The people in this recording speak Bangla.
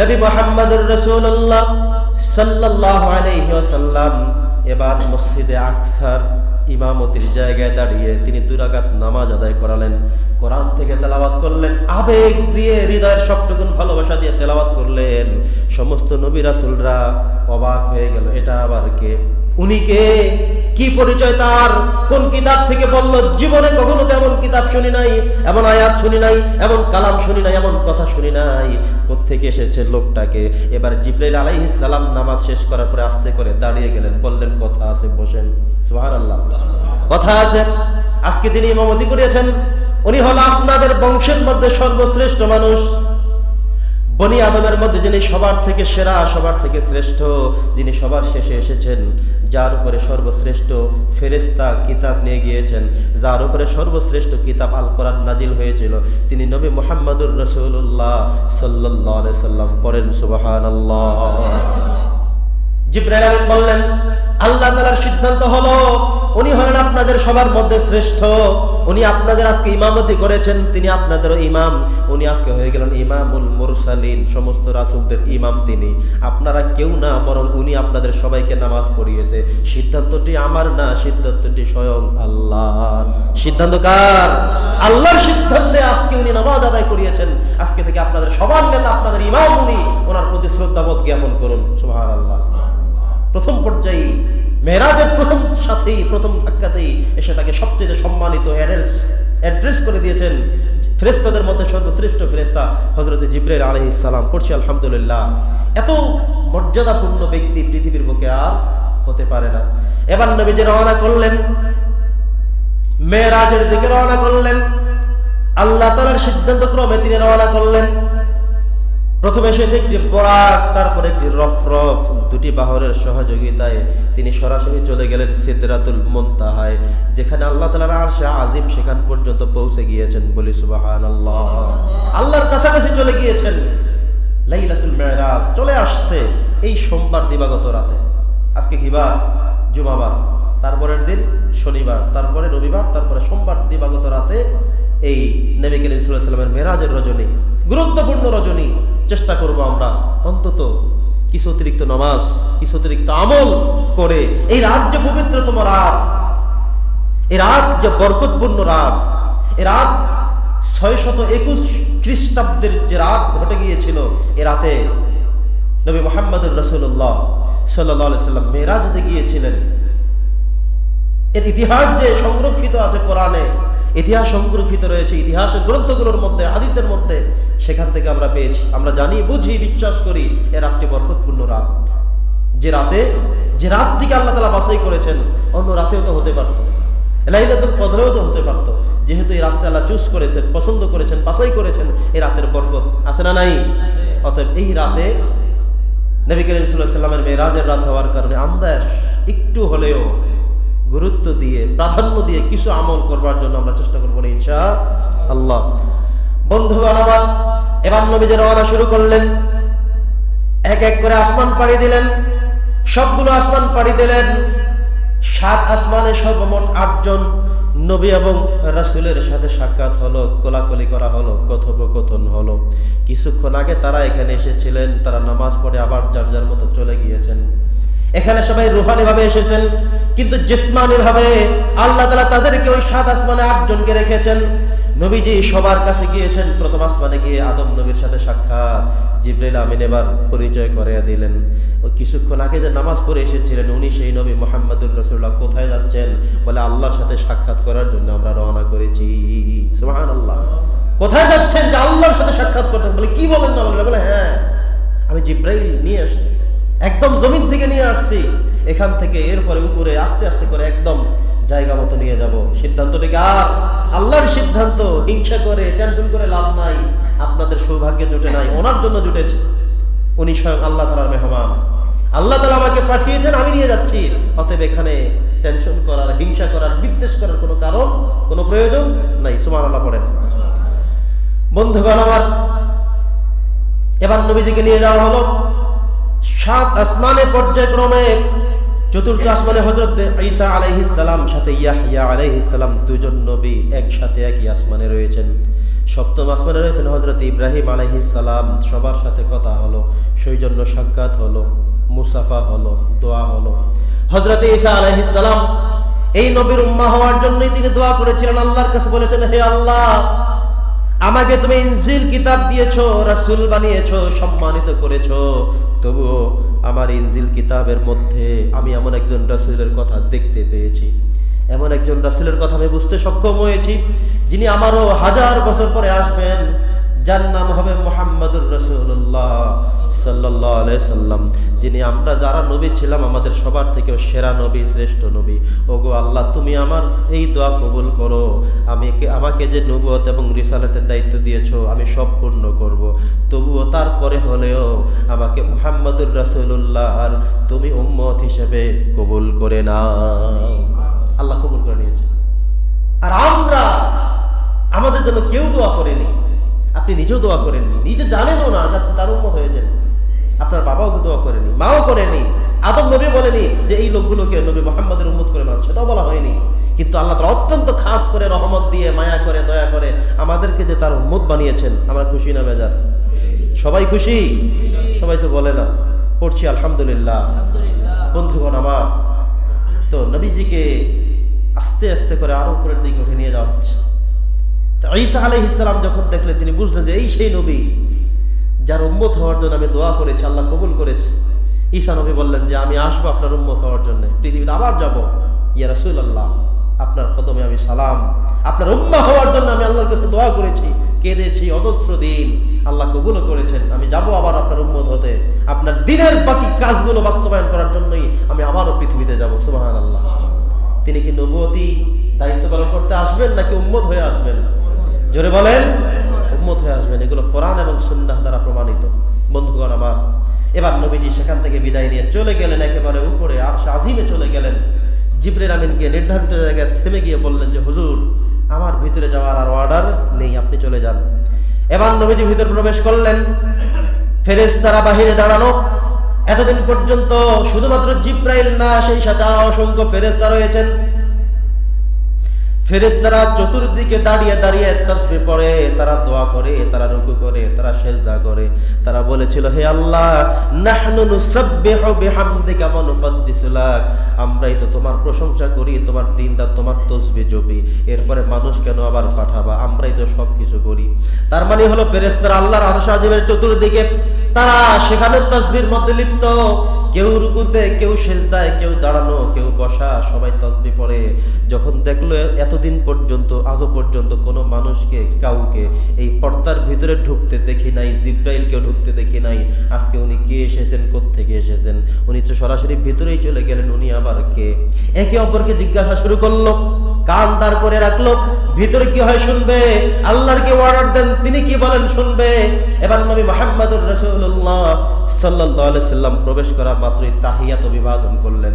নবী মুহাম্মদুর রাসূলুল্লাহ সাল্লাল্লাহু আলাইহি ওয়াসাল্লাম এবার মসজিদে আকসার ইমামতির জায়গায় দাঁড়িয়ে তিনি 2 রাকাত নামাজ আদায় করালেন। কোরআন থেকে তেলাওয়াত করলেন, আবেগ দিয়ে হৃদয়ের সবটুকু ভালোবাসা দিয়ে তেলাওয়াত করলেন। সমস্ত নবী রাসূলরা অবাক হয়ে গেল, এটা আবার কে? উনি কে? কি পরিচয় তার? কোন কিতাব থেকে বলল? জীবনে কখনো তেমন কিতাব শুনি নাই, এমন আয়াত শুনি নাই, এমন কালাম শুনি নাই, এমন কথা শুনি নাই। কোত্থেকে এসেছে লোকটাকে? এবার জিবরাইল আলাইহিস সালাম নামাজ শেষ করার পরে আস্তে করে দাঁড়িয়ে গেলেন, বললেন কথা আছে, বসেন। সুবহানাল্লাহ, কথা আছে। আজকে যিনি ইমামতি করিয়েছেন উনি হল আপনাদের বংশের মধ্যে সর্বশ্রেষ্ঠ মানুষ, বনি আদমের মধ্যে যিনি সবার থেকে সেরা, সবার থেকে শ্রেষ্ঠ, যিনি সবার শেষে এসেছেন, যার উপরে সর্বশ্রেষ্ঠ ফেরেশতা কিতাব নিয়ে গিয়েছেন, যার উপরে সর্বশ্রেষ্ঠ কিতাব আল কোরআন নাজিল হয়েছিল, তিনি নবী মুহাম্মদুর রাসূলুল্লাহ সাল্লাল্লাহু আলাইহি সাল্লাম। পড়েন সুবহানাল্লাহ। জিবরাইল আমিন বললেন, আল্লাহ তাআলার সিদ্ধান্ত হলো উনি হলেন আপনাদের সবার মধ্যে শ্রেষ্ঠ। উনি আপনাদের আজকে ইমামতি করেছেন, তিনি আপনাদেরও ইমাম। উনি আজকে হয়ে গেলেন ইমামুল মুরসালিন, সমস্ত রাসূলদের ইমাম তিনি। আপনারা কেউ না, বরং উনি আপনাদের সবাইকে নামাজ পড়িয়েছে। সিদ্ধান্তটি আমার না, সিদ্ধান্তটি স্বয়ং আল্লাহর। সিদ্ধান্ত কার? আল্লাহর সিদ্ধান্তে আজকে উনি নামাজ আদায় করিয়েছেন। আজকে থেকে আপনাদের সবার নেতা, আপনাদের ইমাম উনি। ওনার প্রতি শ্রদ্ধাবোধ জ্ঞাপন করুন। সুবহানাল্লাহ। প্রথম পর্যায়ে মেরাজের প্রথম সাথেই, প্রথম ধাক্কাতেই এসে তাকে সবচেয়ে সম্মানিত অ্যাড্রেস করে দিয়েছেন ফেরেশতাদের মধ্যে সর্বশ্রেষ্ঠ ফেরেশতা হযরত জিবরাইল আলাইহিস সালাম। পড়ছি আলহামদুলিল্লাহ। এত মর্যাদাপূর্ণ ব্যক্তি পৃথিবীর বুকে আর হতে পারে না। এবার নবীজি রওনা করলেন, মেরাজের দিকে রওনা করলেন। আল্লাহ তাআলার সিদ্ধান্ত ক্রমে তিনি রওনা করলেন। প্রথমে এসেছে একটি বরাক, তারপরে একটি রফরফ, দুটি বাহরের সহযোগিতায় তিনি সরাসরি চলে গেলেন সিদরাতুল মুনতাহায়, যেখানে আল্লাহ তাআলার আরশে আজিম, সেখান পর্যন্ত পৌঁছে গিয়েছেন। বলি সুবহানাল্লাহ। আল্লাহর কাছাকাছি চলে গিয়েছেন। লাইলাতুল মিরাজ চলে আসছে এই সোমবার দিবাগত রাতে। আজকে কি বার? জুমাবার। তারপরের দিন শনিবার, তারপরে রবিবার, তারপরে সোমবার দিবাগত রাতে এই নবী করিম সাল্লাল্লাহু আলাইহি ওয়াসাল্লামের মেরাজের রজনী, গুরুত্বপূর্ণ রজনী। চেষ্টা করব আমরা অন্তত কিছু অতিরিক্ত নামাজ, কিছু অতিরিক্ত আমল করে এই রাত যে পবিত্রতম রাত, এই রাত যে বরকতপূর্ণ রাত, এই রাত 621 খ্রিস্টাব্দের যে রাত ঘটে গিয়েছিল, এ রাতে নবী মুহাম্মদুর রাসূলুল্লাহ সাল্লাল্লাহু আলাইহি ওয়াসাল্লাম মেরাজে গিয়েছিলেন। এর ইতিহাস যে সংরক্ষিত আছে কোরআনে, ইতিহাস সংরক্ষিত রয়েছে ইতিহাসের গ্রন্থগুলোর মধ্যে, হাদিসের মধ্যে, সেখান থেকে আমরা পেয়েছি। আমরা জানি, বুঝি, বিশ্বাস করি এর একটি বরকতপূর্ণ রাত, যে রাতে, যে রাত থেকে আল্লাহ তাআলা বাছাই করেছেন। অন্য রাতেও তো হতে পারত, লাইলাতুল কদরেও তো হতে পারত। যেহেতু এই রাতটা আল্লাহ চুজ করেছেন, পছন্দ করেছেন, বাছাই করেছেন, এই রাতের বরকত আছে না নাই? অতএব এই রাতে নবী করিম সাল্লাল্লাহু আলাইহি ওয়াসাল্লামের মেরাজের রাত হওয়ার কারণে আমরা একটু হলেও গুরুত্ব দিয়ে, প্রাধান্য দিয়ে কিছু আমল করবার জন্য আমরা চেষ্টা করবো ইনশাআল্লাহ। বন্ধুগণ আমার, এবার নবীজি রওনা শুরু করলেন। এক এক করে আসমান পাড়ি দিলেন, সবগুলো আসমান পাড়ি দিলেন। 7 আসমানে সর্বমোট 8 জন নবী এবং রাসূলের সাথে সাক্ষাৎ হলো, কোলাকুলি করা হলো, কথোপকথন হলো। কিছুক্ষণ আগে তারা এখানে এসেছিলেন, তারা নামাজ পড়ে আবার যার যার মতো চলে গিয়েছেন। এখানে সবাই রুহানি ভাবে এসেছেন, কিন্তু জিসমানি ভাবে আল্লাহ তাআলা তাদেরকে ওই 7 আসমানে 8 জনকে রেখেছেন। নবীজি সবার কাছে গিয়েছেন। প্রথম আসমানে গিয়ে আদম নবীর সাথে সাক্ষাৎ। জিবরাইল আমিন এবার পরিচয় করিয়ে দিলেন। ও কিছুক্ষণ আগে যে নামাজ পড়ে এসেছিলেন উনি সেই নবী মুহাম্মদুর রাসূলুল্লাহ। কোথায় যাচ্ছেন? বলে আল্লাহর সাথে সাক্ষাৎ করার জন্য আমরা রওনা করেছি। সুবহানাল্লাহ। কোথায় যাচ্ছেন? যে আল্লাহর সাথে সাক্ষাৎ করতে। বলে কি বলেন না? বলে হ্যাঁ, আমি জিবরাইল নিয়ে আসছি, একদম জমিন থেকে নিয়ে আসছি। এখান থেকে এরপরে উপরে আস্তে আস্তে করে একদম জায়গা মতো নিয়ে যাব। সিদ্ধান্তটি কার? আল্লাহর সিদ্ধান্ত। হিংসা করে, টেনশন করে লাভ নাই। আপনাদের সৌভাগ্যে জুটে নাই, ওনার জন্য জুটেছে। উনি স্বয়ং আল্লাহ তাআলার মেহমান। আল্লাহ তাআলা আমাকে পাঠিয়েছেন, আমি নিয়ে যাচ্ছি। অতএব এখানে টেনশন করার, হিংসা করার, বিদ্বেষ করার কোনো কারণ, কোনো প্রয়োজন নাই। সুবহানাল্লাহ পড়েন। বন্ধুগণ আমার, এবার নবীজিকে নিয়ে যাওয়া হলো 7 আসমানে পর্যায়ক্রমে। চতুর্থ আসমানে হযরত ঈসা আলাইহিস সালাম সাথে ইয়াহইয়া আলাইহিস সালাম, দুজন নবী একসাথে একই আসমানে রয়েছেন। সপ্তম আসমানে রয়েছেন হযরত ইব্রাহিম আলাইহিস সালাম, সবার সাথে কথা হলো, সৌজন্য সাক্ষাৎ হলো, মুসাফা হলো, দোয়া হলো। হযরত ঈসা আলাইহিস সালাম এই নবীর উম্মাহ হওয়ার জন্যই তিনি দোয়া করেছিলেন, আল্লাহর কাছে বলেছেন, হে আল্লাহ, আমাকে তুমি ইনজিল কিতাব দিয়েছো, রাসূল বানিয়েছো, সম্মানিত করেছো, তবুও আমার ইনজিল কিতাবের মধ্যে আমি এমন একজন রাসূলের কথা দেখতে পেয়েছি, এমন একজন রাসূলের কথা আমি বুঝতে সক্ষম হয়েছি, যিনি আমারও 1000 বছর পরে আসবেন, যার নাম হবে মুহাম্মাদুর রাসূলুল্লাহ সাল্লাল্লাহু আলাইহি সাল্লাম, যিনি আমরা যারা নবী ছিলাম আমাদের সবার থেকেও সেরা নবী, শ্রেষ্ঠ নবী। ওগো আল্লাহ, তুমি আমার এই দোয়া কবুল করো, আমাকে যে নবুয়ত এবং রিসালাতের দায়িত্ব দিয়েছো আমি সব পূর্ণ করব, তবুও তারপরে হলেও আমাকে মুহাম্মাদুর রাসূলুল্লাহ আর তুমি উম্মত হিসেবে কবুল করে নাও। আল্লাহ কবুল করে নিয়েছে। আর আমরা আমাদের জন্য কেউ দোয়া করেনি, আপনি নিজেও দোয়া করেননি, নিজে জানেনও না যে আপনি তার উম্মত হয়েছেন, আপনার বাবাও দোয়া করেনি, মাও করেনি, আদম নবী বলেনি যে এই লোকগুলোকে নবী মুহাম্মদের উম্মত করে নাও, সেটাও বলা হয়নি। কিন্তু আল্লাহ তাআলা অত্যন্ত খাস করে রহমত দিয়ে, মায়া করে, দয়া করে আমাদেরকে যে তার উম্মত বানিয়েছেন, আমরা খুশি না বেজার? সবাই খুশি? সবাই তো বলে না, পড়ছি আলহামদুলিল্লাহ। বন্ধুগণ আমার, তো নবীজিকে আস্তে আস্তে করে আরো উপরের দিকে উঠে নিয়ে যাওয়া হচ্ছে। ঈসা আলাইহিস সালাম যখন দেখলেন, তিনি বুঝলেন যে এই সেই নবী যার উম্মত হওয়ার জন্য আমি দোয়া করেছি, আল্লাহ কবুল করেছে। ঈসা নবী বললেন যে আমি আসবো আপনার উম্মত হওয়ার জন্য, পৃথিবীতে আবার যাব, ইয়া রাসূলুল্লাহ, আপনার কদমে আমি সালাম, আপনার উম্মাহ হওয়ার জন্য আমি আল্লাহর কাছে দোয়া করেছি, কেঁদেছি অজস্র দিন, আল্লাহ কবুলও করেছেন, আমি যাব আবার আপনার উম্মত হতে, আপনার দিনের বাকি কাজগুলো বাস্তবায়ন করার জন্যই আমি আবারও পৃথিবীতে যাব। সুবহানাল্লাহ। তিনি কি নবুয়তি দায়িত্ব পালন করতে আসবেন নাকি উম্মত হয়ে আসবেন? জোরে বলেন, উম্মত হয়ে আসবেন। এগুলো কোরআন এবং সুন্নাহ দ্বারা প্রমাণিত। বন্ধুগণ আমার, এবার নবীজি সেখান থেকে বিদায় নিয়ে চলে গেলেন একেবারে উপরে, আরশ আজিমে চলে গেলেন। জিবরিল আমিনকে নির্ধারিত জায়গায় থেমে গিয়ে বললেন যে হুজুর, আমার ভিতরে যাওয়ার আর অর্ডার নেই, আপনি চলে যান। এবার নবীজি ভিতরে প্রবেশ করলেন, ফেরেশতারা বাহিরে দাঁড়ানো। এতদিন পর্যন্ত শুধুমাত্র জিবরাইল না, সেই সাথে অসংখ্য ফেরেশতা রয়েছেন। ফেরেশতারা চতুর্দিকে দাঁড়িয়ে দাঁড়িয়ে তাসবিহ পড়ে, তারা দোয়া করে, তারা রুকু করে, তারা সিজদা করে। তারা বলেছিল, হে আল্লাহ, নাহনু নুসাব্বিহু বিহামদিকা ওয়া নুকদ্দিসু লাক, আমরাই তো তোমার প্রশংসা করি, তোমার দিনরাত তোমার তাসবিহ জপি, এরপরে মানুষ কেন আবার পাঠাবা, আমরাই তো সবকিছু করি। তার মানে হলো ফেরেশতারা আল্লাহর আরশ আজিমের চতুর্দিকে, তারা সেখানে তাসবিহর মধ্যে লিপ্ত, কেউ রুকুতে, কেউ সিজদায়, কেউ দাঁড়ানো, কেউ বসা, সবাই তাসবিহ পড়ে। যখন দেখলো এতদিন পর্যন্ত, আজও পর্যন্ত কোনো মানুষকে, কাউকে এই পর্দার ভিতরে ঢুকতে দেখি নাই, জিবরাইলকেও ঢুকতে দেখি নাই, আজকে উনি কে এসেছেন, কোত্থেকে এসেছেন? উনি তো সরাসরি ভিতরেই চলে গেলেন, উনি আবার কে? একে অপরকে জিজ্ঞাসা শুরু করলো, কান দাঁড় করে রাখলো, ভিতরে কি হয় শুনবে, আল্লাহর কি অর্ডার দেন তিনি কি বলেন শুনবে। এবার নবী মুহাম্মদুর রাসূলুল্লাহ সাল্লাল্লাহু আলাইহি সাল্লাম প্রবেশ করা মাত্রই তাহিয়াত অভিবাদন করলেন।